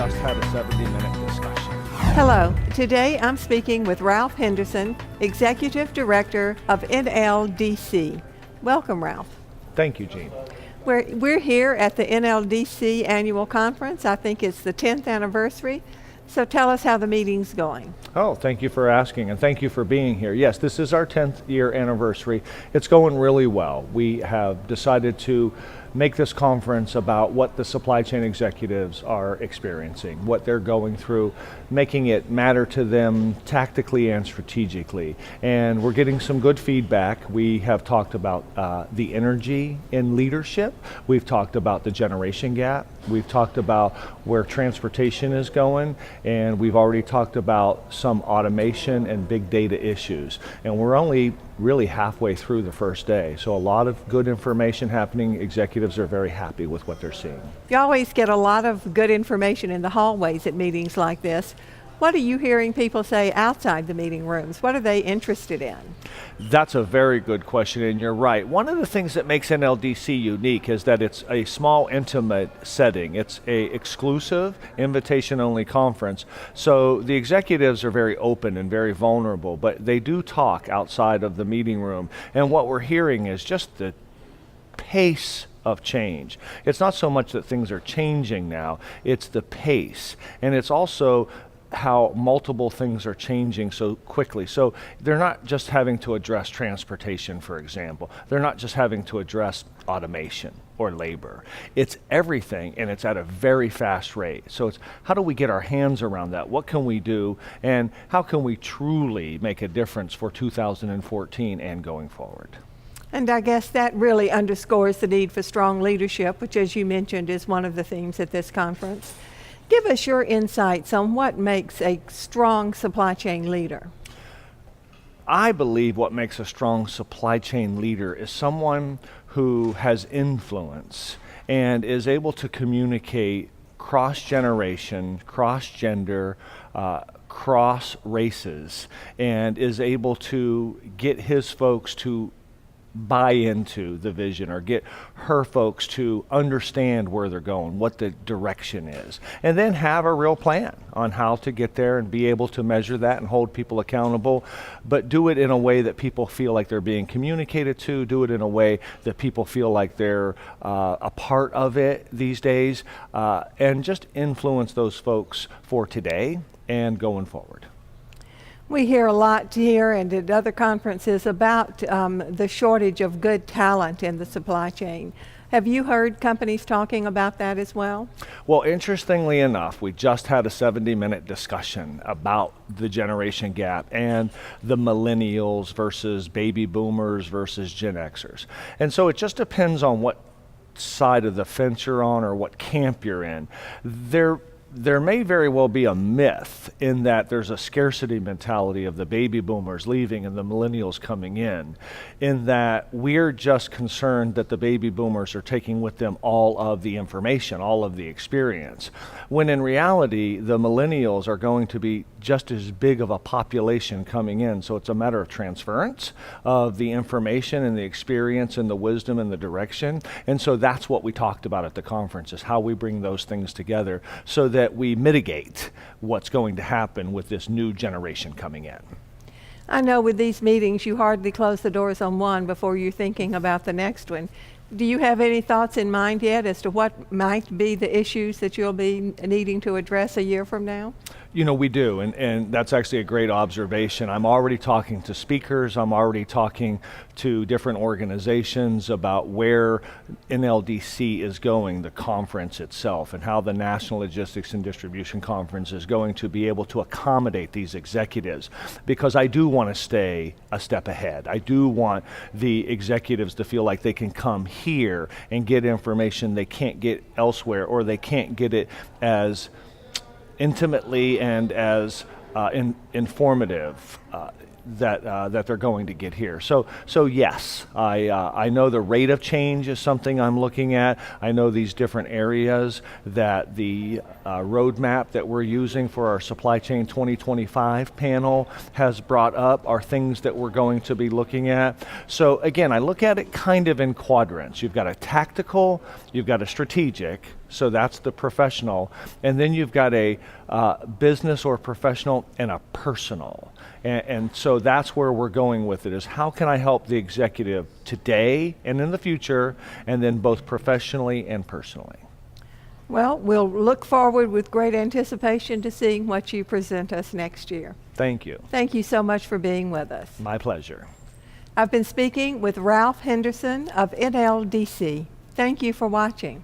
just had a 70-minute discussion. Hello. Today I'm speaking with Ralph Henderson, Executive Director of NLDC. Welcome, Ralph. Thank you, Jean. We're here at the NLDC annual conference. I think it's the 10th anniversary. So tell us how the meeting's going. Oh, thank you for asking, and thank you for being here. Yes, this is our 10th year anniversary. It's going really well. We have decided to make this conference about what the supply chain executives are experiencing, what they're going through, making it matter to them tactically and strategically. And we're getting some good feedback. We have talked about the energy in leadership. We've talked about the generation gap. We've talked about where transportation is going, and we've already talked about some automation and big data issues. And we're only really halfway through the first day. So a lot of good information happening. Executives are very happy with what they're seeing. You always get a lot of good information in the hallways at meetings like this. What are you hearing people say outside the meeting rooms? What are they interested in? That's a very good question, and you're right. One of the things that makes NLDC unique is that it's a small, intimate setting. It's a exclusive, invitation-only conference. So the executives are very open and very vulnerable, but they do talk outside of the meeting room. And what we're hearing is just the pace of change. It's not so much that things are changing now, it's the pace. And it's also how multiple things are changing so quickly. So they're not just having to address transportation, for example. They're not just having to address automation or labor. It's everything, and it's at a very fast rate. So it's how do we get our hands around that? What can we do? And how can we truly make a difference for 2014 and going forward? And I guess that really underscores the need for strong leadership, which, as you mentioned, is one of the themes at this conference. Give us your insights on what makes a strong supply chain leader. I believe what makes a strong supply chain leader is someone who has influence and is able to communicate cross-generation, cross-gender, cross races, and is able to get his folks to buy into the vision or get her folks to understand where they're going, what the direction is, and then have a real plan on how to get there and be able to measure that and hold people accountable, but do it in a way that people feel like they're being communicated to, do it in a way that people feel like they're a part of it these days, and just influence those folks for today and going forward. We hear a lot here and at other conferences about the shortage of good talent in the supply chain. Have you heard companies talking about that as well? Well, interestingly enough, we just had a 70-minute discussion about the generation gap and the millennials versus baby boomers versus Gen Xers. And so it just depends on what side of the fence you're on or what camp you're in. There may very well be a myth in that there's a scarcity mentality of the baby boomers leaving and the millennials coming in that we're just concerned that the baby boomers are taking with them all of the information, all of the experience, when in reality, the millennials are going to be just as big of a population coming in. So it's a matter of transference of the information and the experience and the wisdom and the direction. And so that's what we talked about at the conference, is how we bring those things together so that we mitigate what's going to happen with this new generation coming in. I know with these meetings you hardly close the doors on one before you're thinking about the next one. Do you have any thoughts in mind yet as to what might be the issues that you'll be needing to address a year from now? You know, we do, and that's actually a great observation. I'm already talking to speakers. I'm already talking to different organizations about where NLDC is going, the conference itself, and how the National Logistics and Distribution Conference is going to be able to accommodate these executives, because I do want to stay a step ahead. I do want the executives to feel like they can come here and get information they can't get elsewhere, or they can't get it as intimately and as informative that they're going to get here. So yes, I know the rate of change is something I'm looking at. I know these different areas that the roadmap that we're using for our Supply Chain 2025 panel has brought up are things that we're going to be looking at. So again, I look at it kind of in quadrants. You've got a tactical, you've got a strategic, So that's the professional. And then you've got a business or professional and a personal. And so that's where we're going with it, is how can I help the executive today and in the future, and then both professionally and personally. Well, we'll look forward with great anticipation to seeing what you present us next year. Thank you. Thank you so much for being with us. My pleasure. I've been speaking with Ralph Henderson of NLDC. Thank you for watching.